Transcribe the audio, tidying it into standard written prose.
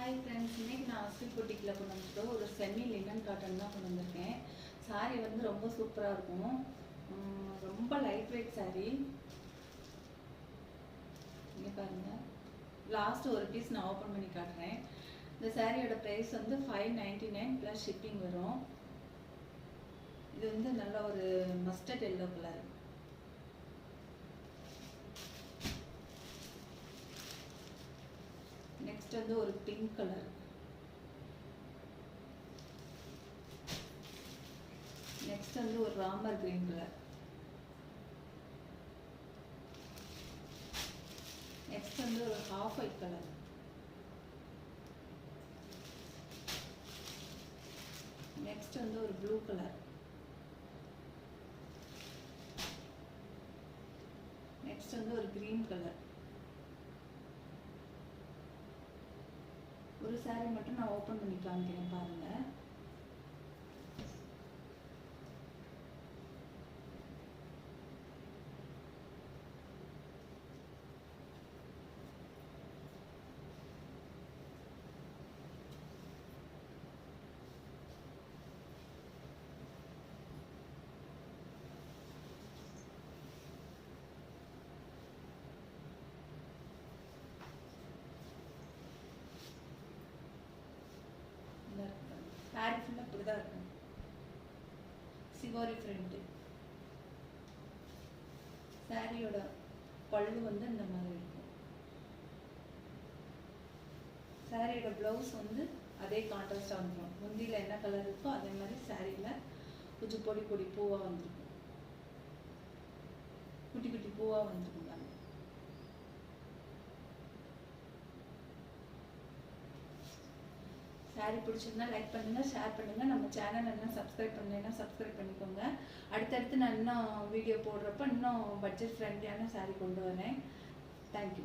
Hi friends, இன்றைக்கி நான் அஸ்வின் பொட்டிக்கில் கொண்டு வந்துட்டு ஒரு செமி லினன் காட்டன் தான் கொண்டு வந்திருக்கேன். சாரீ வந்து ரொம்ப சூப்பராக இருக்கும். ரொம்ப லைட் வெயிட் சாரீ. இங்கே பாருங்கள், லாஸ்ட்டு ஒரு பீஸ் நான் ஓப்பன் பண்ணி காட்டுறேன். இந்த சாரியோட ப்ரைஸ் வந்து 599 ப்ளஸ் ஷிப்பிங் வரும். இது வந்து நல்ல ஒரு மஸ்டர்ட் எல்லோ கலர். நெக்ஸ்ட் வந்து ஒரு பிங்க் கலர். நெக்ஸ்ட் வந்து ஒரு ராமர் கிரீன் கலர். நெக்ஸ்ட் வந்து ஒரு ஹாஃப் ஒயிட் கலர். நெக்ஸ்ட் வந்து ஒரு ப்ளூ கலர். நெக்ஸ்ட் வந்து ஒரு கிரீன் கலர். ஒரு சாரி மட்டும் நான் ஓப்பன் பண்ணி காமிக்கிறேன் பாருங்க. சாரி ஃபுல்லாக இப்படி தான் இருக்கும். சிவாரி ஃப்ரண்ட்டு. சாரியோட பல்லு வந்து இந்த மாதிரி இருக்கும். சாரியோட ப்ளவுஸ் வந்து அதே கான்ட்ராஸ்டாக வந்துடும். முந்தியில் என்ன கலர் இருக்கோ அதே மாதிரி சாரியில் கொஞ்சம் பொடி பொடி பூவாக வந்துருக்கும். குட்டி குட்டி பூவாக வந்துருக்கும். சாரி பிடிச்சிருந்தா லைக் பண்ணுங்கள், ஷேர் பண்ணுங்கள். நம்ம சேனல் என்ன சப்ஸ்கிரைப் பண்ணலைன்னா சப்ஸ்கிரைப் பண்ணிக்கோங்க. அடுத்தடுத்து நான் இன்னும் வீடியோ போடுறப்ப இன்னும் பட்ஜெட் ஃப்ரெண்ட்லியான சாரி கொண்டு வரேன். தேங்க்யூ.